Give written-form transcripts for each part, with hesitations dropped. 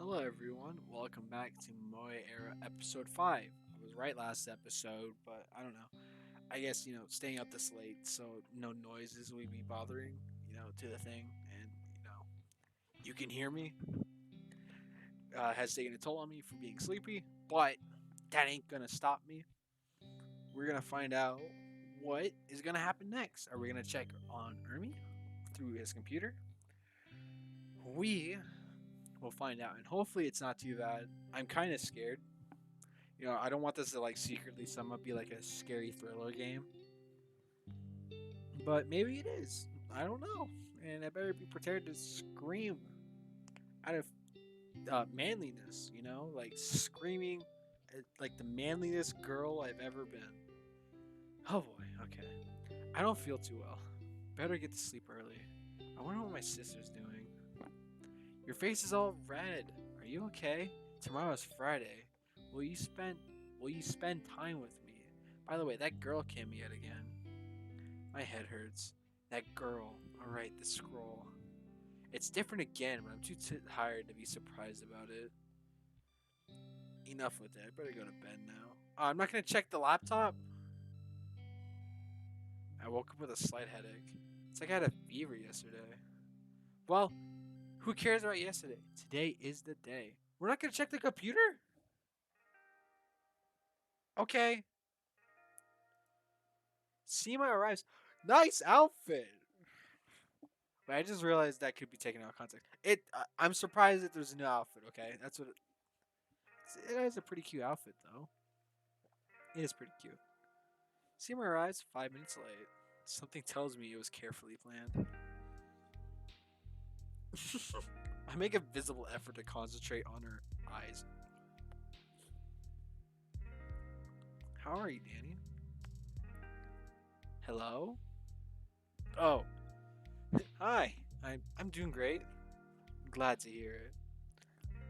Hello, everyone. Welcome back to Moe Era Episode 5. I was right last episode, but I don't know. I guess, staying up this late, so no noises would be bothering, to the thing. And, you can hear me. Has taken a toll on me for being sleepy, but that ain't gonna stop me. We're gonna find out what is gonna happen next. Are we gonna check on Ermi through his computer? We will find out, and hopefully it's not too bad. I'm kind of scared. I don't want this to like secretly sum up be like a scary thriller game, but maybe it is. I don't know, and I better be prepared to scream out of manliness. Like screaming at, like the manliest girl I've ever been. Oh boy, okay. I don't feel too well. Better get to sleep early. I wonder what my sister's doing. Your face is all red. Are you okay? Tomorrow's Friday. Will you spend will you spend time with me? By the way, that girl came yet again. My head hurts. That girl. Alright, the scroll. It's different again, but I'm too tired to be surprised about it. Enough with that. I better go to bed now. I'm not gonna check the laptop. I woke up with a slight headache. It's like I had a fever yesterday. Well, who cares about yesterday? Today is the day. We're not gonna check the computer? Okay. Sima arrives. Nice outfit. But I just realized that could be taken out of context. I'm surprised that there's a new outfit. Okay, that's what. It is a pretty cute outfit though. It is pretty cute. Sima arrives 5 minutes late. Something tells me it was carefully planned. I make a visible effort to concentrate on her eyes. How are you, Danny? Hello? Oh, hi. I'm doing great. Glad to hear it.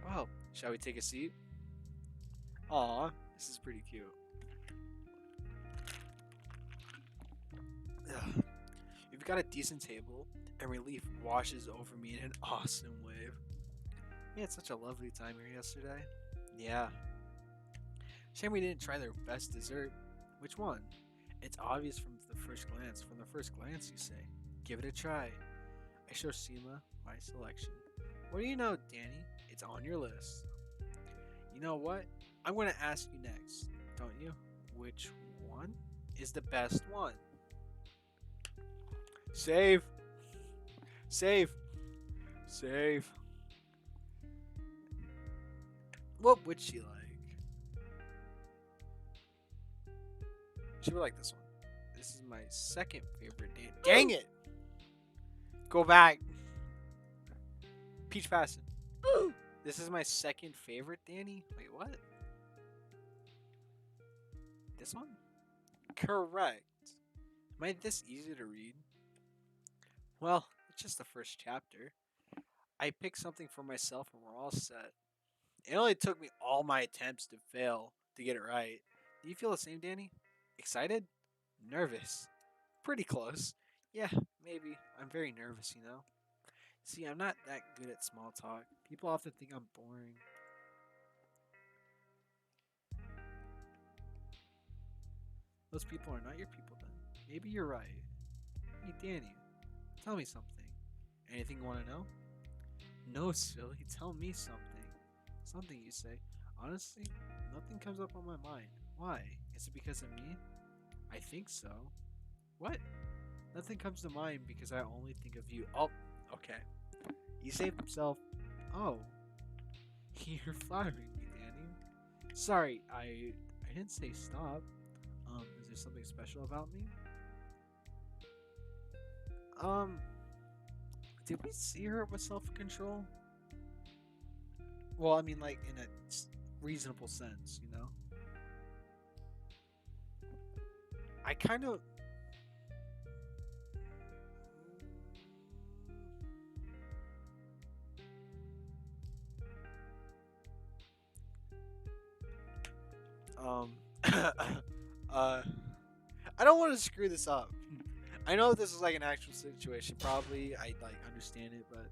Well, shall we take a seat? Aw, this is pretty cute. Ugh. You've got a decent table, and relief washes over me in an awesome wave. We had such a lovely time here yesterday. Yeah. Shame we didn't try their best dessert. Which one? It's obvious from the first glance. From the first glance, you say. Give it a try. I show Sima my selection. What do you know, Danny? It's on your list. You know what? I'm going to ask you next, don't you? Which one is the best one? Save! Save! Save! What would she like? She would like this one. This is my second favorite date. Dang it! Go back. Peach passing. This is my second favorite, Danny. Wait, what? This one? Correct. Am I this easy to read? Well, it's just the first chapter. I picked something for myself and we're all set. It only took me all my attempts to fail to get it right. Do you feel the same, Danny? Excited? Nervous? Pretty close. Yeah, maybe. I'm very nervous. See, I'm not that good at small talk. People often think I'm boring. Those people are not your people then. Maybe you're right. Hey, Danny, tell me something. Anything you want to know? No, silly. Tell me something. Something you say. Honestly, nothing comes up on my mind. Why? Is it because of me? I think so. What? Nothing comes to mind because I only think of you. Oh, okay. He saved himself. Oh, you're flattering me, Danny. Sorry, I didn't say stop. Is there something special about me? Um, did we see her with self-control? Well, I mean, like in a reasonable sense. I kind of. Um, uh, I don't want to screw this up. I know this is like an actual situation. Probably I like understand it, but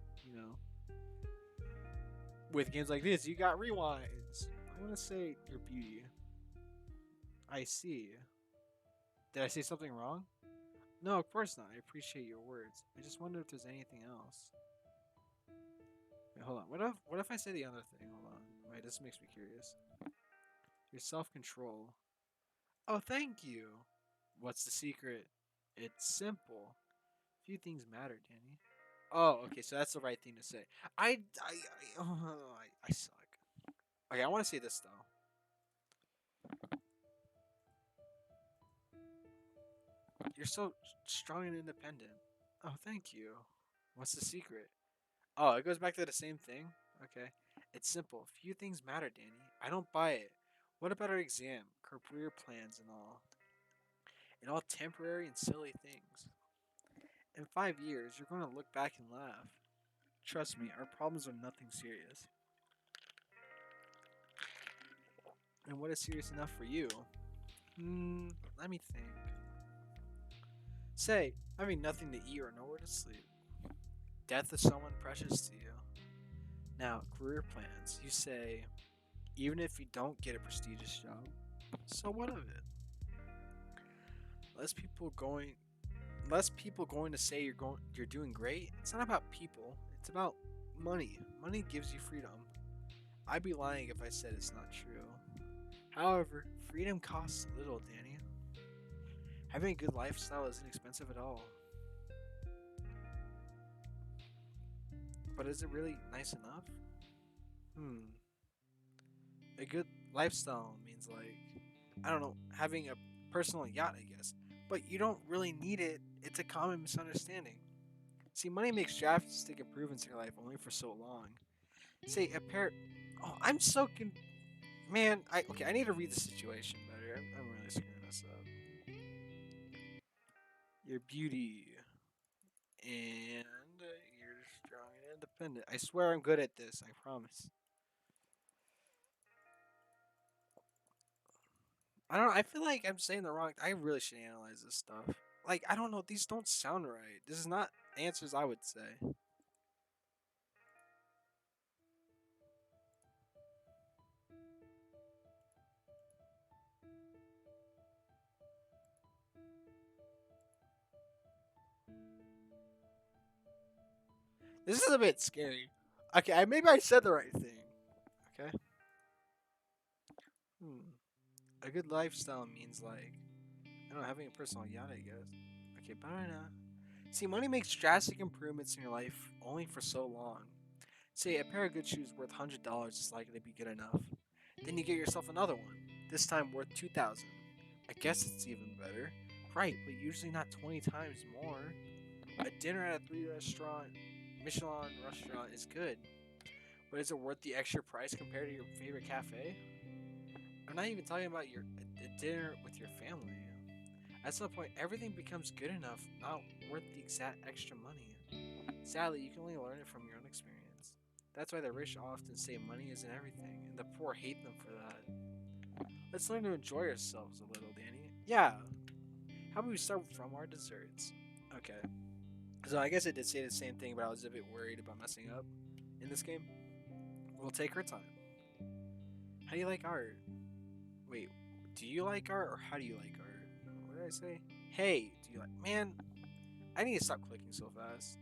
With games like this, you got rewinds. I'm gonna say your beauty. I see. Did I say something wrong? No, of course not. I appreciate your words. I just wonder if there's anything else. Wait, hold on. What if I say the other thing? Hold on. Wait, this makes me curious. Your self-control. Oh, thank you. What's the secret? It's simple. Few things matter, Danny. Oh, okay, so that's the right thing to say. I suck. Okay, I want to say this though. You're so strong and independent. Oh, thank you. What's the secret? Oh, it goes back to the same thing. Okay, it's simple. Few things matter, Danny. I don't buy it. What about our exam, career plans, and all? And all temporary and silly things. In 5 years, you're going to look back and laugh. Trust me, our problems are nothing serious. And what is serious enough for you? Let me think. Say, having nothing to eat or nowhere to sleep. Death of someone precious to you. Now, career plans. You say, even if you don't get a prestigious job, so what of it? Less people going less people going to say you're doing great. It's not about people. It's about money. Money gives you freedom. I'd be lying if I said it's not true. However, freedom costs little, Danny. Having a good lifestyle isn't expensive at all. But is it really nice enough? Hmm. A good lifestyle means like I don't know, having a personal yacht, I guess. But you don't really need it. It's a common misunderstanding. See, money makes drastic improvements in your life only for so long. Say a pair. Oh, I'm so man. I need to read the situation better. I'm really screwing this up. Your beauty and you're strong and independent. I swear I'm good at this. I promise. I don't know. I feel like I'm saying the wrong. I really should analyze this stuff. Like I don't know. These don't sound right. This is not answers I would say. This is a bit scary. Okay, maybe I said the right thing. Okay. Hmm. A good lifestyle means like I don't know, having a personal yacht, I guess. Okay, banana. See, money makes drastic improvements in your life only for so long. Say a pair of good shoes worth $100 is likely to be good enough. Then you get yourself another one, this time worth 2,000. I guess it's even better. Right, but usually not 20 times more. A dinner at a three-restaurant Michelin restaurant is good, but is it worth the extra price compared to your favorite cafe? I'm not even talking about a dinner with your family. At some point, everything becomes good enough, not worth the exact extra money. Sadly, you can only learn it from your own experience. That's why the rich often say money isn't everything, and the poor hate them for that. Let's learn to enjoy ourselves a little, Danny. Yeah. How about we start from our desserts? Okay. So I guess it did say the same thing, but I was a bit worried about messing up in this game. We'll take our time. How do you like art? Wait, do you like art or how do you like art? What did I say? Hey, do you like. Man, I need to stop clicking so fast.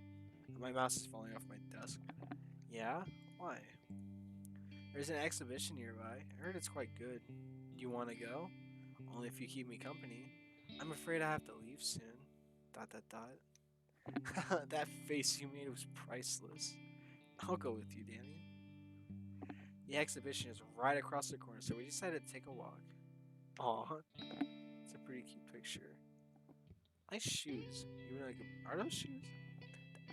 My mouse is falling off my desk. Yeah? Why? There's an exhibition nearby. I heard it's quite good. Do you want to go? Only if you keep me company. I'm afraid I have to leave soon. Dot dot dot. That face you made was priceless. I'll go with you, Danny. The exhibition is right across the corner, so we decided to take a walk. Aw, it's a pretty cute picture. Nice shoes. Even like, are those shoes?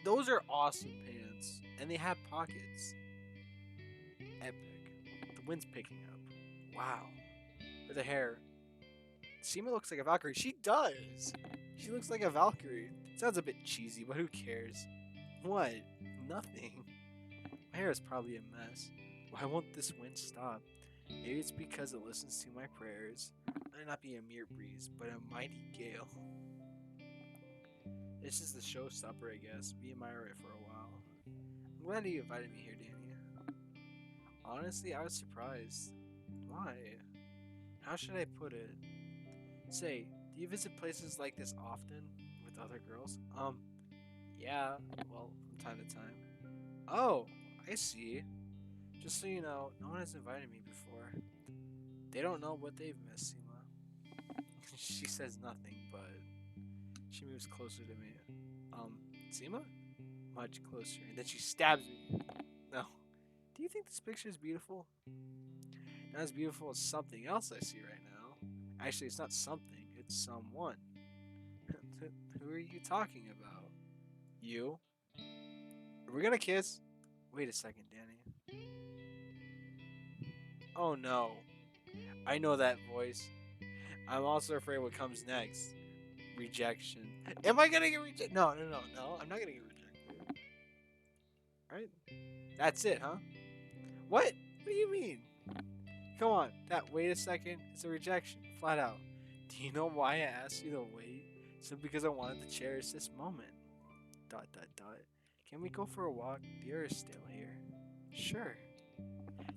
Those are awesome pants, and they have pockets. Epic. The wind's picking up. Wow. With the hair. Sima looks like a Valkyrie. She does. She looks like a Valkyrie. Sounds a bit cheesy, but who cares? What? Nothing. My hair is probably a mess. Why won't this wind stop? Maybe it's because it listens to my prayers. Let it not be a mere breeze, but a mighty gale. This is the showstopper, I guess. We admire it for a while. I'm glad you invited me here, Danny. Honestly, I was surprised. Why? How should I put it? Say, do you visit places like this often with other girls? Yeah, well, from time to time. Oh, I see. Just so you know, no one has invited me before. They don't know what they've missed, Sima. She says nothing, but she moves closer to me. Um, Sima? Much closer. And then she stabs me. No. Do you think this picture is beautiful? Not as beautiful as something else I see right now. Actually, it's not something, it's someone. Who are you talking about? You? Are we gonna kiss? Wait a second, Danny. Oh no. I know that voice. I'm also afraid what comes next. Rejection. Am I gonna get rejected? No, no, no, no. I'm not gonna get rejected. Right? That's it, huh? What? What do you mean? Come on. That wait a second. It's a rejection. Flat out. Do you know why I asked you to wait? Simply because I wanted to cherish this moment. Dot dot dot. Can we go for a walk? The air is still here. Sure.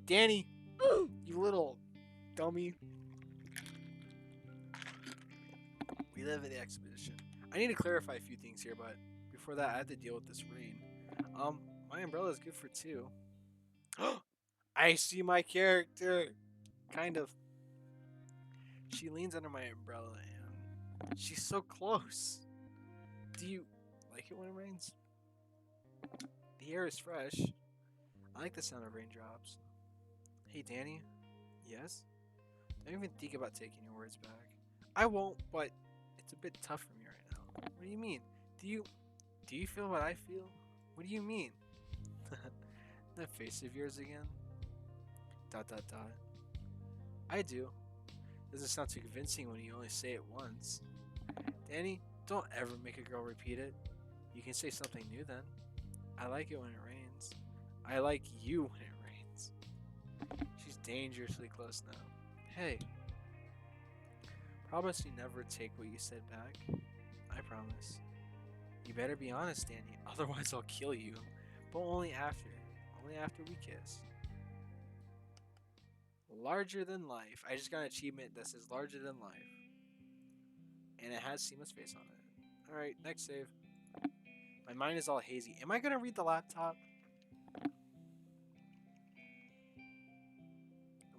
Danny, you little dummy. We live in the expedition. I need to clarify a few things here, but before that, I have to deal with this rain. Um, my umbrella is good for two. I see my character. Kind of. She leans under my umbrella and she's so close. Do you like it when it rains? The air is fresh. I like the sound of raindrops. Hey, Danny. Yes? Don't even think about taking your words back. I won't, but it's a bit tough for me right now. What do you mean? Do you do you feel what I feel? What do you mean? That face of yours again? Dot dot dot. I do. Doesn't sound too convincing when you only say it once. Danny, don't ever make a girl repeat it. You can say something new then. I like it when it rains. I like you when it rains. She's dangerously close now. Hey, promise you never take what you said back. I promise. You better be honest, Danny, otherwise I'll kill you. But only after. Only after we kiss. Larger than life. I just got an achievement that says larger than life. And it has Sima's face on it. Alright, next save. My mind is all hazy. Am I gonna read the laptop?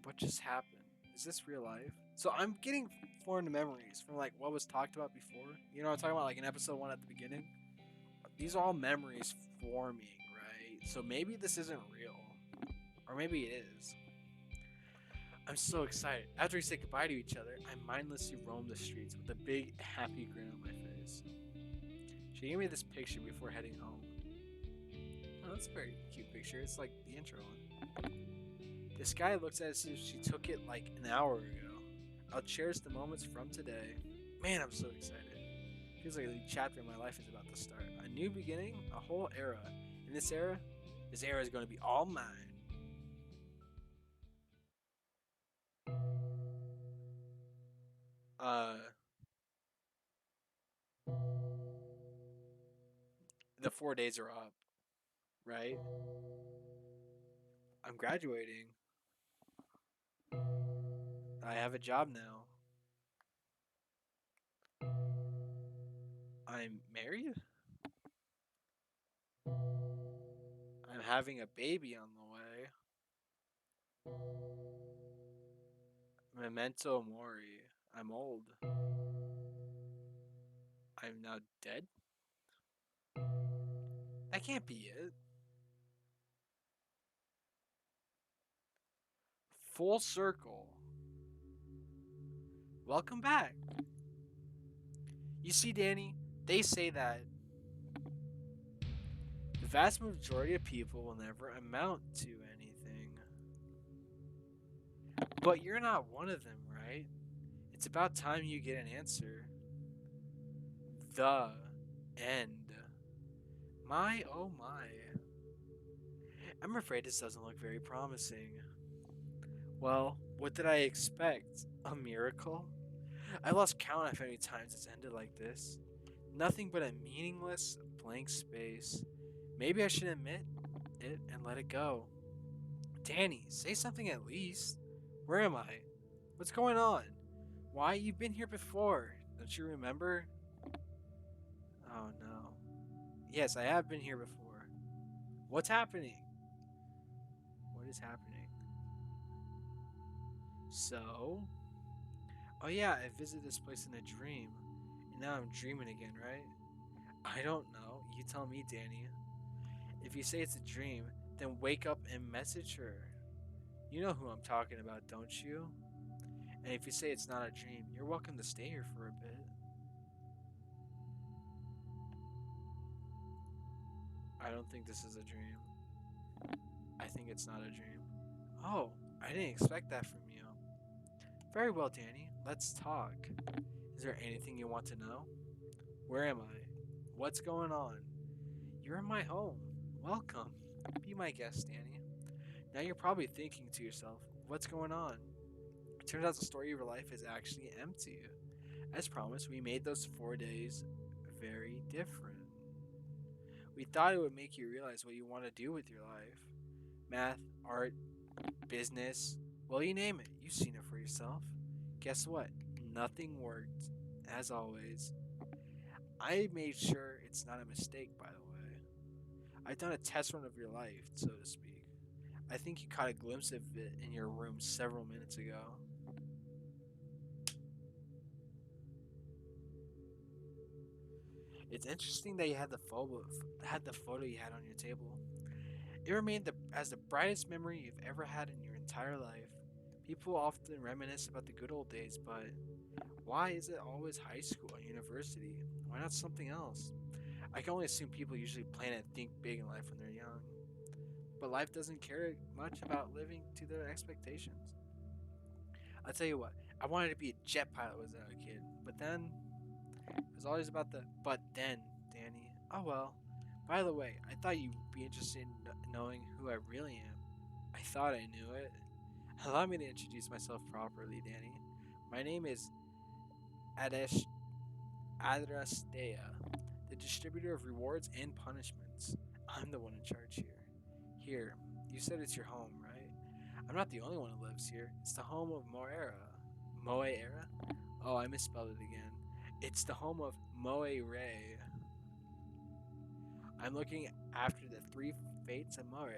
What just happened? Is this real life? So I'm getting foreign memories from like what was talked about before. You know what I'm talking about, like in episode 1 at the beginning? These are all memories forming, right? So maybe this isn't real. Or maybe it is. I'm so excited. After we say goodbye to each other, I mindlessly roam the streets with a big happy grin on my face. She gave me this picture before heading home. Oh, that's a very cute picture. It's like the intro one. This guy looks as if she took it like an hour ago. I'll cherish the moments from today. Man, I'm so excited. Feels like a new chapter in my life is about to start. A new beginning, a whole era. In this era is going to be all mine. Uh, the 4 days are up, right? I'm graduating. I have a job now. I'm married. I'm having a baby on the way. Memento mori. I'm old. I'm now dead? That can't be it. Full circle. Welcome back. You see, Danny, they say that the vast majority of people will never amount to anything. But you're not one of them, right? It's about time you get an answer. The end. My oh my. I'm afraid this doesn't look very promising. Well, what did I expect? A miracle? I lost count of how many times it's ended like this. Nothing but a meaningless blank space. Maybe I should admit it and let it go. Danny, say something at least. Where am I? What's going on? Why, you've been here before. Don't you remember? Oh no. Yes, I have been here before. What's happening? What is happening? So, oh yeah, I visited this place in a dream. And now I'm dreaming again, right? I don't know. You tell me, Danny. If you say it's a dream, then wake up and message her. You know who I'm talking about, don't you? And if you say it's not a dream, you're welcome to stay here for a bit. I don't think this is a dream. I think it's not a dream. Oh, I didn't expect that from you. Very well, Danny. Let's talk. Is there anything you want to know? Where am I? What's going on? You're in my home. Welcome. Be my guest, Danny. Now you're probably thinking to yourself, what's going on? It turns out the story of your life is actually empty. As promised, we made those 4 days very different. We thought it would make you realize what you want to do with your life: math, art, business. Well, you name it. You've seen it for yourself. Guess what? Nothing worked. As always, I made sure it's not a mistake, by the way. I've done a test run of your life, so to speak. I think you caught a glimpse of it in your room several minutes ago. It's interesting that you had the photo you had on your table. It remained as the brightest memory you've ever had in your entire life. People often reminisce about the good old days, but why is it always high school or university? Why not something else? I can only assume people usually plan and think big in life when they're young, but life doesn't care much about living to their expectations. I'll tell you what, I wanted to be a jet pilot when I was a kid, but then it was always about the but then, Danny. Oh well. By the way, I thought you'd be interested in knowing who I really am. I thought I knew it. Allow me to introduce myself properly, Danny. My name is Adesh Adrastea, the distributor of rewards and punishments. I'm the one in charge here. Here, you said it's your home, right? I'm not the only one who lives here. It's the home of Moera. Moera? Oh, I misspelled it again. It's the home of Moe Ray. I'm looking after the three fates of Moe,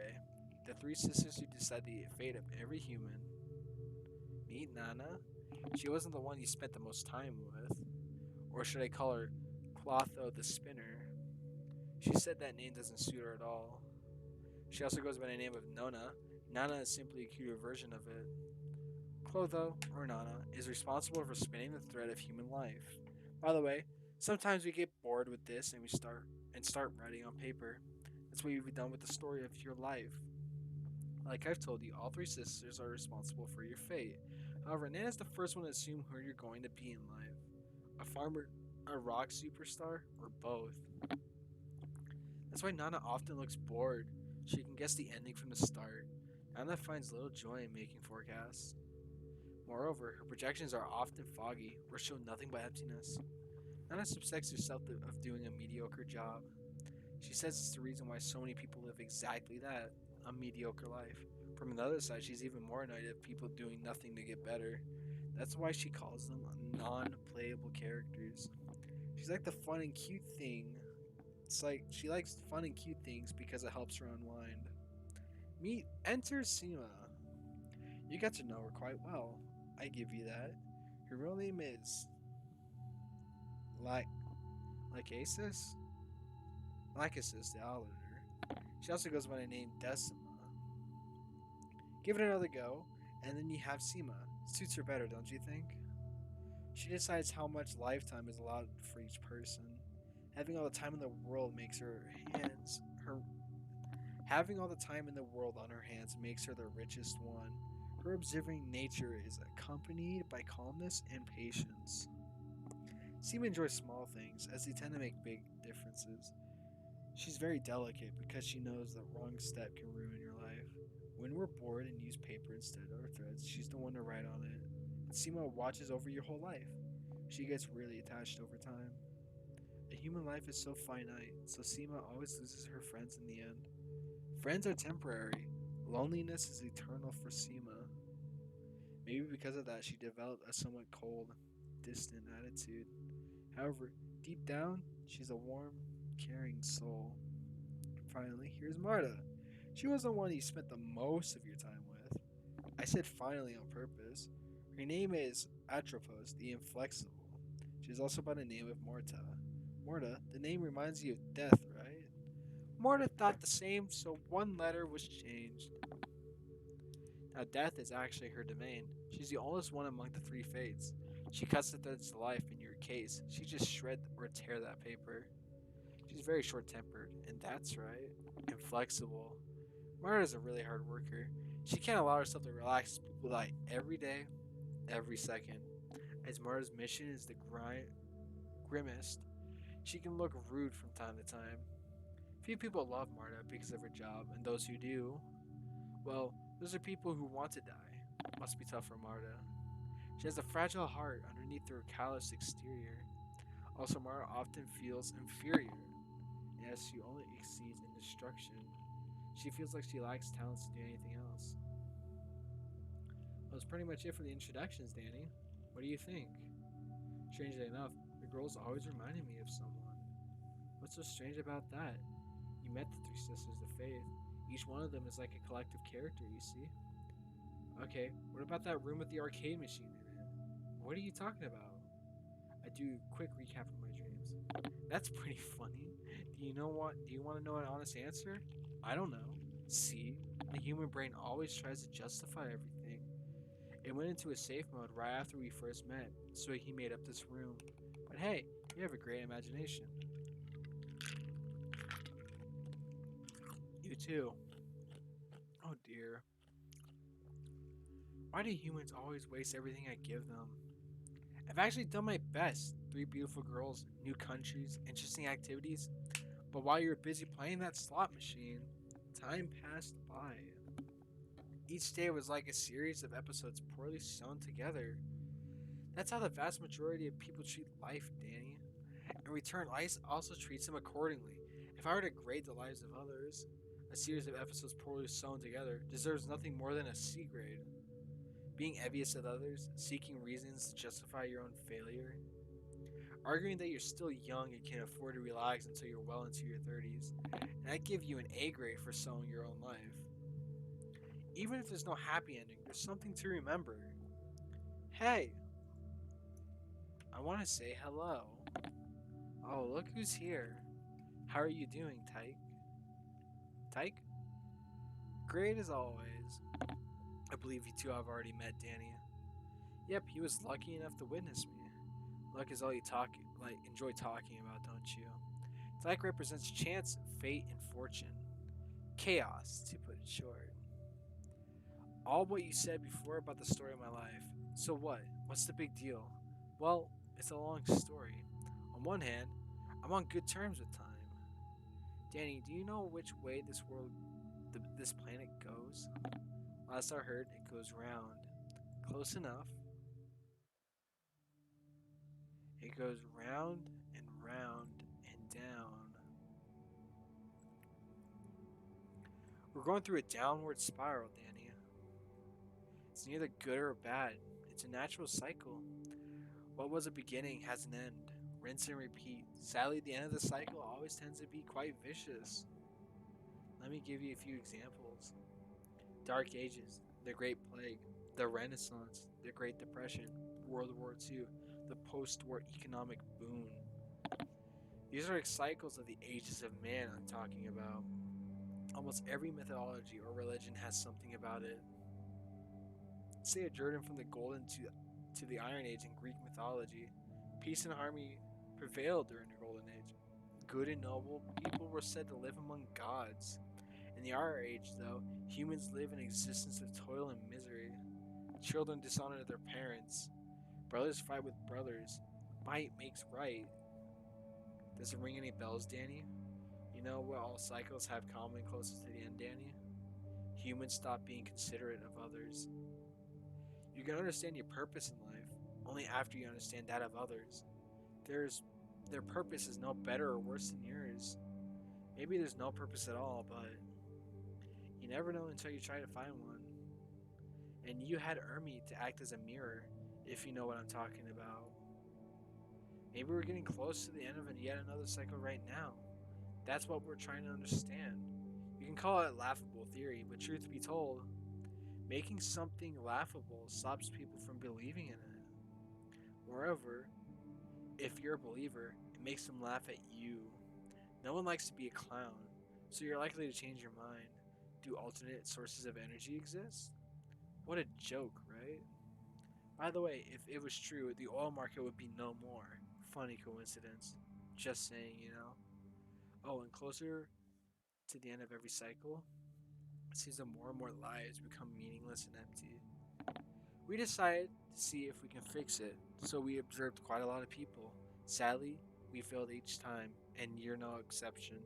the three sisters who decide the fate of every human. Meet Nana. She wasn't the one you spent the most time with. Or should I call her Clotho the Spinner? She said that name doesn't suit her at all. She also goes by the name of Nona. Nana is simply a cuter version of it. Clotho, or Nana, is responsible for spinning the thread of human life. By the way, sometimes we get bored with this and we start writing on paper. That's what we've done with the story of your life. Like I've told you, all three sisters are responsible for your fate. However, Nana's the first one to assume who you're going to be in life: a farmer, a rock superstar, or both. That's why Nana often looks bored. She can guess the ending from the start. Nana finds little joy in making forecasts. Moreover, her projections are often foggy or show nothing but emptiness. Nana suspects herself of doing a mediocre job. She says it's the reason why so many people live exactly that: a mediocre life. From another side, she's even more annoyed at people doing nothing to get better. That's why she calls them non playable characters. She's like the fun and cute thing. It's like she likes fun and cute things because it helps her unwind. Enter Sima. You got to know her quite well. I give you that. Her real name is like Lycasis? Lycasis the Auditor. She also goes by the name Decima. Give it another go, and then you have Sima. Suits her better, don't you think? She decides how much lifetime is allowed for each person. Having all the time in the world makes her hands her Having all the time in the world on her hands makes her the richest one. Her observing nature is accompanied by calmness and patience. Sima enjoys small things, as they tend to make big differences. She's very delicate because she knows that wrong step can ruin your life. When we're bored and use paper instead of threads, she's the one to write on it. Sima watches over your whole life. She gets really attached over time. A human life is so finite, so Sima always loses her friends in the end. Friends are temporary. Loneliness is eternal for Sima. Maybe because of that, she developed a somewhat cold, distant attitude. However, deep down, she's a warm, caring soul. Finally, here's Marta. She was the one you spent the most of your time with. I said finally on purpose. Her name is Atropos, the Inflexible. She's also by the name of Morta. Morta, the name reminds you of death, right? Morta thought the same, so one letter was changed. Now, death is actually her domain. She's the oldest one among the three fates. She cuts the threads to life in your case. She just shred or tear that paper. She's very short tempered, and that's right, inflexible. Marta's a really hard worker. She can't allow herself to relax. People die every day, every second. As Marta's mission is the grimmest, she can look rude from time to time. Few people love Marta because of her job, and those who do, well, those are people who want to die. Must be tough for Marta. She has a fragile heart underneath her callous exterior. Also, Marta often feels inferior. Yes, she only exceeds in destruction. She feels like she lacks talents to do anything else. Well, that's pretty much it for the introductions, Danny. What do you think? Strangely enough, the girls always reminded me of someone. What's so strange about that? You met the three sisters of faith. Each one of them is like a collective character, you see? Okay, what about that room with the arcade machine in it? What are you talking about? I do a quick recap of my dreams. That's pretty funny. Do you want to know an honest answer? I don't know. See, the human brain always tries to justify everything. It went into a safe mode right after we first met, so he made up this room. But hey, you have a great imagination. You too. Oh dear. Why do humans always waste everything I give them? I've actually done my best. Three beautiful girls, new countries, interesting activities. But while you were busy playing that slot machine, time passed by. Each day was like a series of episodes poorly sewn together. That's how the vast majority of people treat life, Danny. In return, life also treats them accordingly. If I were to grade the lives of others, a series of episodes poorly sewn together deserves nothing more than a C grade. Being envious of others, seeking reasons to justify your own failure, arguing that you're still young and can afford to relax until you're well into your 30s, and I give you an A grade for sewing your own life. Even if there's no happy ending, there's something to remember. Hey, I want to say hello. Oh, look who's here. How are you doing, Tyke? Tyke? Great as always. I believe you two have already met Danny. Yep, he was lucky enough to witness me. Luck is all you enjoy talking about, don't you? Tyke represents chance, fate, and fortune. Chaos, to put it short. All what you said before about the story of my life. So what? What's the big deal? Well, it's a long story. On one hand, I'm on good terms with time. Danny, do you know which way this planet goes? Last I heard, it goes round. Close enough. It goes round and round and down. We're going through a downward spiral, Danny. It's neither good or bad. It's a natural cycle. What was a beginning has an end. Rinse and repeat. Sadly, the end of the cycle always tends to be quite vicious. Let me give you a few examples. Dark Ages, the Great Plague, the Renaissance, the Great Depression, World War II, the post-war economic boom. These are cycles of the ages of man I'm talking about. Almost every mythology or religion has something about it. Say a journey from the Golden to the Iron Age in Greek mythology. Peace and harmony prevailed during the Golden Age. Good and noble people were said to live among gods. In the Iron Age, though, humans live an existence of toil and misery. Children dishonor their parents. Brothers fight with brothers. Might makes right. Does it ring any bells, Danny? You know what all cycles have common closest to the end, Danny? Humans stop being considerate of others. You can understand your purpose in life only after you understand that of others. There's their purpose is no better or worse than yours. Maybe there's no purpose at all, but never know until you try to find one. And you had Ermi to act as a mirror, if you know what I'm talking about. Maybe we're getting close to the end of yet another cycle right now. That's what we're trying to understand. You can call it laughable theory, but truth be told, making something laughable stops people from believing in it. Moreover, if you're a believer, it makes them laugh at you. No one likes to be a clown, so you're likely to change your mind. Do alternate sources of energy exist? What a joke, right? By the way, if it was true, the oil market would be no more. Funny coincidence. Just saying, you know. Oh, and closer to the end of every cycle, it seems that more and more lives become meaningless and empty. We decided to see if we can fix it, so we observed quite a lot of people. Sadly, we failed each time, and you're no exception.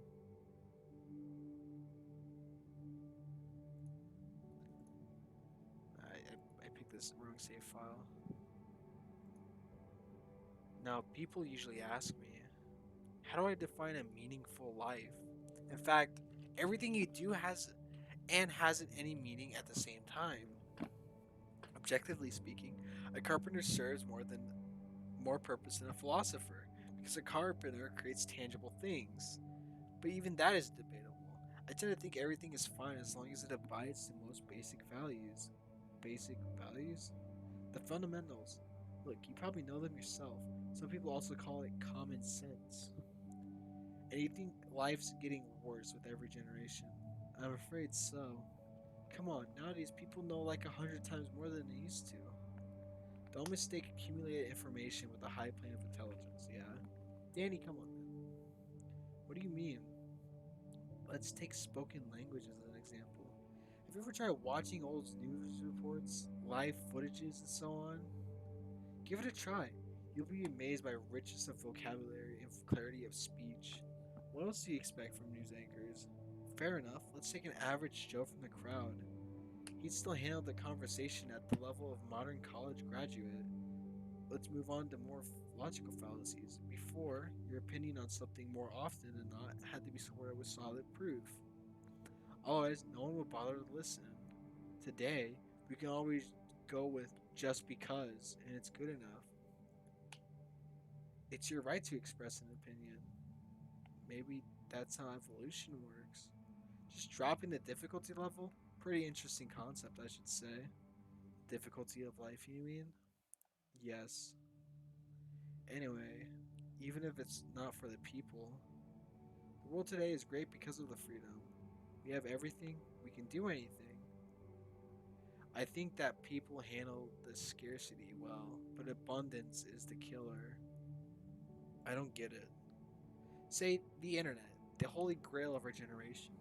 I picked this wrong save file. Now, people usually ask me, how do I define a meaningful life? In fact, everything you do has and hasn't any meaning at the same time. Objectively speaking, a carpenter serves more purpose than a philosopher, because a carpenter creates tangible things. But even that is debatable. I tend to think everything is fine as long as it abides to most basic values. Basic values? The fundamentals. Look, you probably know them yourself. Some people also call it common sense. And you think life's getting worse with every generation? I'm afraid so. Come on, nowadays people know like 100 times more than they used to. Don't mistake accumulated information with a high plane of intelligence, yeah? Danny, come on, man. What do you mean? Let's take spoken language as an example. Have you ever tried watching old news reports, live footages, and so on? Give it a try. You'll be amazed by richness of vocabulary and clarity of speech. What else do you expect from news anchors? Fair enough, let's take an average Joe from the crowd. He'd still handle the conversation at the level of modern college graduate. Let's move on to more logical fallacies. Before, your opinion on something more often than not had to be supported with solid proof. Otherwise, no one would bother to listen. Today, we can always go with just because, and it's good enough. It's your right to express an opinion. Maybe that's how evolution works. Just dropping the difficulty level? Pretty interesting concept, I should say. Difficulty of life, you mean? Yes. Anyway, even if it's not for the people, the world today is great because of the freedom. We have everything, we can do anything. I think that people handle the scarcity well, but abundance is the killer. I don't get it. Say, the internet, the holy grail of our generation.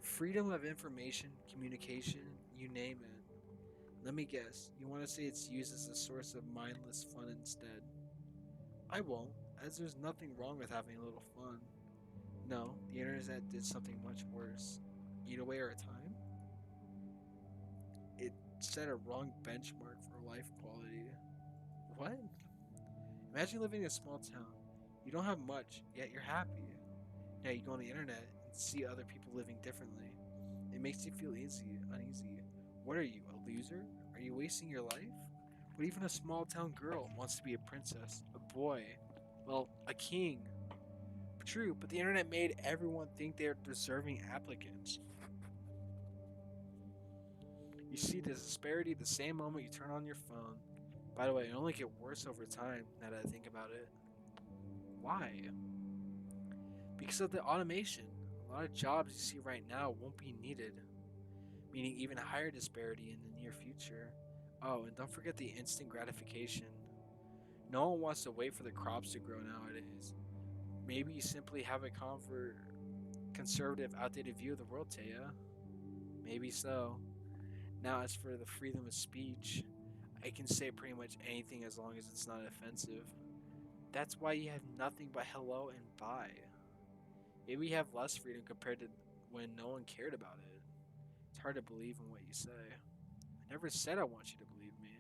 Freedom of information, communication, you name it. Let me guess, you want to say it's used as a source of mindless fun instead. I won't, as there's nothing wrong with having a little fun. No, the internet did something much worse. Eat away our time? It set a wrong benchmark for life quality. What? Imagine living in a small town. You don't have much, yet you're happy. Now you go on the internet and see other people living differently. It makes you feel uneasy. What are you, a loser? Are you wasting your life? But even a small town girl wants to be a princess, a boy, well, a king. True, but the internet made everyone think they're deserving applicants. You see the disparity the same moment you turn on your phone. By the way, it only gets worse over time now that I think about it. Why? Because of the automation. A lot of jobs you see right now won't be needed, meaning even higher disparity in the near future. Oh, and don't forget the instant gratification. No one wants to wait for the crops to grow nowadays. Maybe you simply have a conservative, outdated view of the world, Taya. Maybe so. Now, as for the freedom of speech, I can say pretty much anything as long as it's not offensive. That's why you have nothing but hello and bye. Maybe you have less freedom compared to when no one cared about it. It's hard to believe in what you say. I never said I want you to believe me.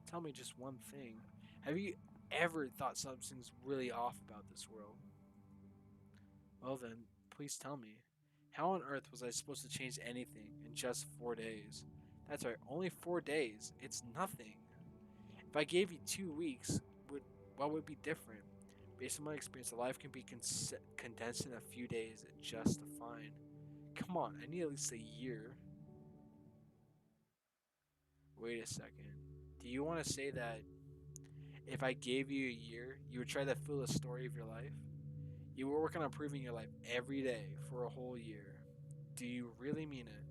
Tell me just one thing. Have you ever thought something's really off about this world? Well then, please tell me. How on earth was I supposed to change anything in just 4 days? That's right, only 4 days. It's nothing. If I gave you 2 weeks, would what would be different? Based on my experience, life can be condensed in a few days just fine. Come on, I need at least a year. Wait a second. Do you want to say that if I gave you a year, you would try to fill the story of your life? You were working on improving your life every day for a whole year. Do you really mean it?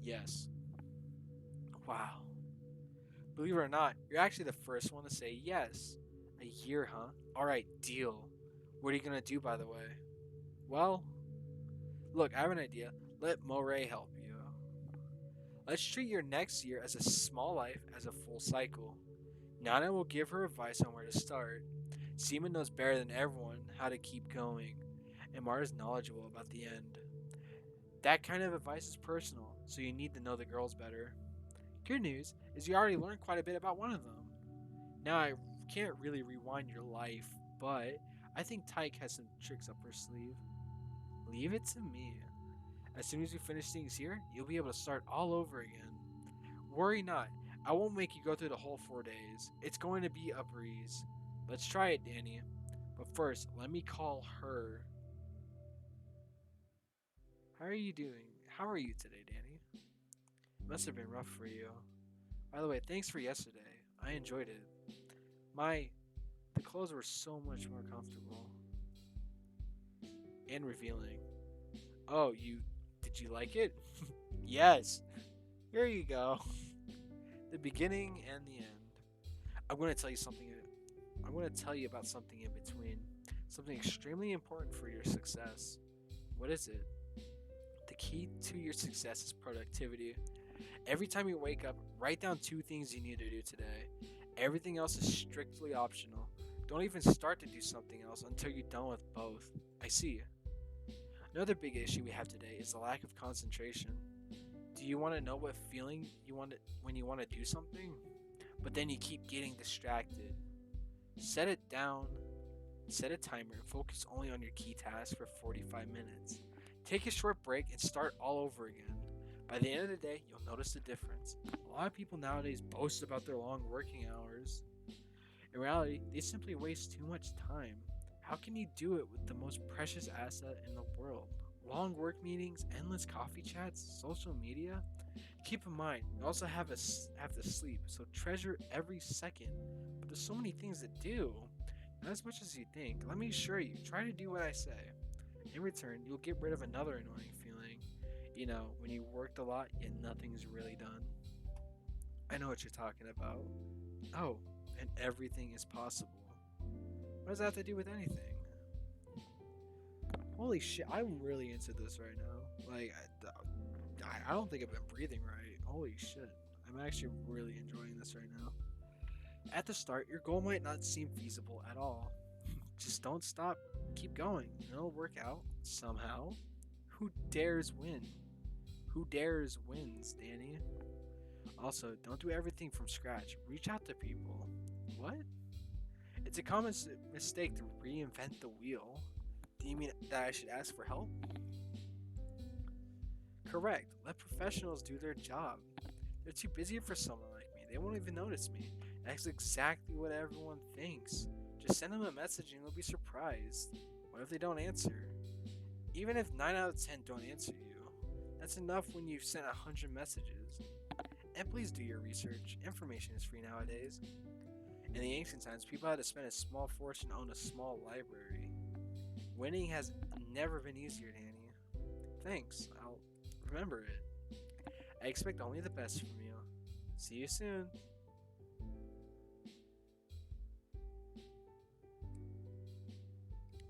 Yes. Wow. Believe it or not, you're actually the first one to say yes. A year, huh? Alright, deal. What are you gonna do, by the way? Well, look, I have an idea. Let Moray help you. Let's treat your next year as a small life as a full cycle. Nana will give her advice on where to start. Sima knows better than everyone how to keep going, and Mara's knowledgeable about the end. That kind of advice is personal, so you need to know the girls better. Good news is you already learned quite a bit about one of them. Now I can't really rewind your life, but I think Tyke has some tricks up her sleeve. Leave it to me. As soon as we finish things here, you'll be able to start all over again. Worry not, I won't make you go through the whole 4 days. It's going to be a breeze. Let's try it, Danny. But first, let me call her. How are you doing? How are you today, Danny? It must have been rough for you. By the way, thanks for yesterday. I enjoyed it. My the clothes were so much more comfortable and revealing. Oh, you did you like it? Yes. Here you go. The beginning and the end. I'm going to tell you something. I'm going to tell you about something in between. Something extremely important for your success. What is it? The key to your success is productivity. Every time you wake up, write down 2 things you need to do today. Everything else is strictly optional. Don't even start to do something else until you're done with both. I see. Another big issue we have today is the lack of concentration. Do you want to know what feeling you want when you want to do something? But then you keep getting distracted. Set it down, set a timer, and focus only on your key task for 45 minutes. Take a short break and start all over again. By the end of the day, you'll notice the difference. A lot of people nowadays boast about their long working hours. In reality, they simply waste too much time. How can you do it with the most precious asset in the world? Long work meetings, endless coffee chats, social media? Keep in mind, you also have to sleep, so treasure every second. But there's so many things to do. Not as much as you think. Let me assure you, try to do what I say. In return, you'll get rid of another annoying feeling. When you worked a lot yet nothing's really done. I know what you're talking about. Oh, and everything is possible. What does that have to do with anything? Holy shit, I'm really into this right now. I don't think I've been breathing right. Holy shit. I'm actually really enjoying this right now. At the start, your goal might not seem feasible at all. Just don't stop. Keep going. It'll work out somehow. Who dares win? Who dares wins, Danny? Also, don't do everything from scratch. Reach out to people. What? It's a common mistake to reinvent the wheel. Do you mean that I should ask for help? Correct. Let professionals do their job. They're too busy for someone like me. They won't even notice me. That's exactly what everyone thinks. Just send them a message and you'll be surprised. What if they don't answer? Even if 9 out of 10 don't answer you, that's enough when you've sent 100 messages. And please do your research. Information is free nowadays. In the ancient times, people had to spend a small fortune to own a small library. Winning has never been easier, Danny. Thanks. I'll remember it. I expect only the best from you. See you soon.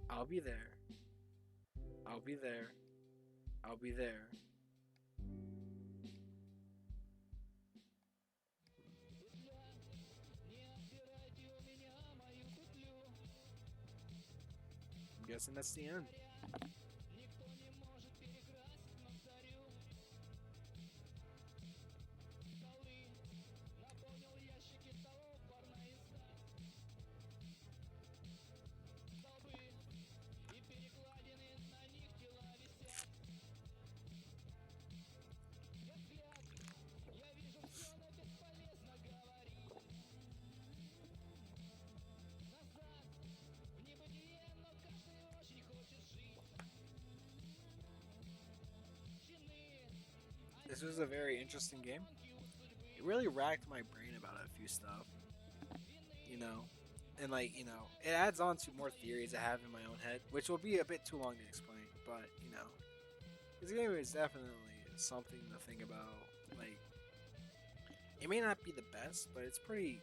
I'll be there. I'll be there. I'll be there. I'm guessing that's the end. This was a very interesting game. It really racked my brain about a few stuff, you know, and it adds on to more theories I have in my own head, which will be a bit too long to explain. But this game is definitely something to think about. Like, it may not be the best, but it's pretty,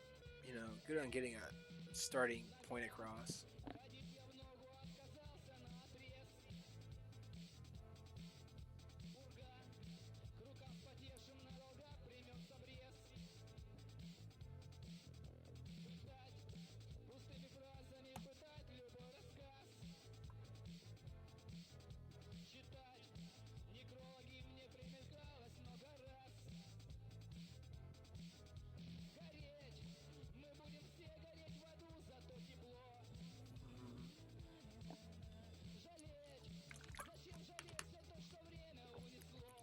good on getting a starting point across.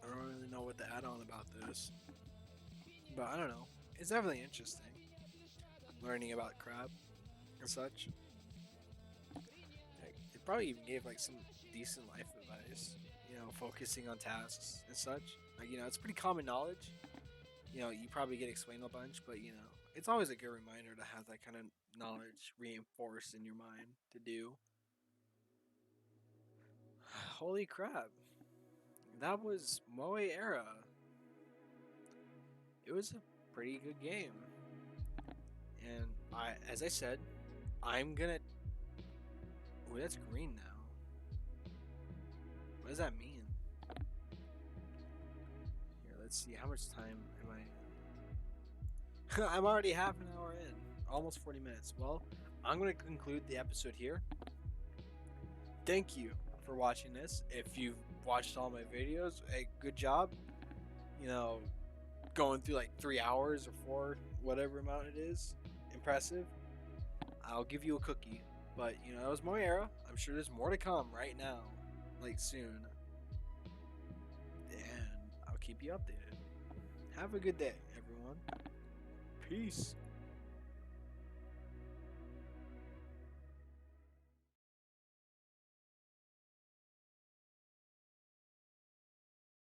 I don't really know what to add on about this, but I don't know. It's definitely interesting learning about crab and such. Like, it probably even gave like some decent life advice. Focusing on tasks and such. Like, it's pretty common knowledge. You probably get explained a bunch, but it's always a good reminder to have that kind of knowledge reinforced in your mind to do. Holy crap. That was Moe Era. It was a pretty good game. And as I said, I'm gonna. Oh, that's green now. What does that mean? Here, let's see. How much time am I? I'm already half an hour in, almost 40 minutes. Well, I'm gonna conclude the episode here. Thank you for watching this. If you've watched all my videos, hey, good job. Going through like 3 hours or four, whatever amount it is. Impressive. I'll give you a cookie. But, that was Moira. I'm sure there's more to come right now. Like soon. And I'll keep you updated. Have a good day, everyone. Peace.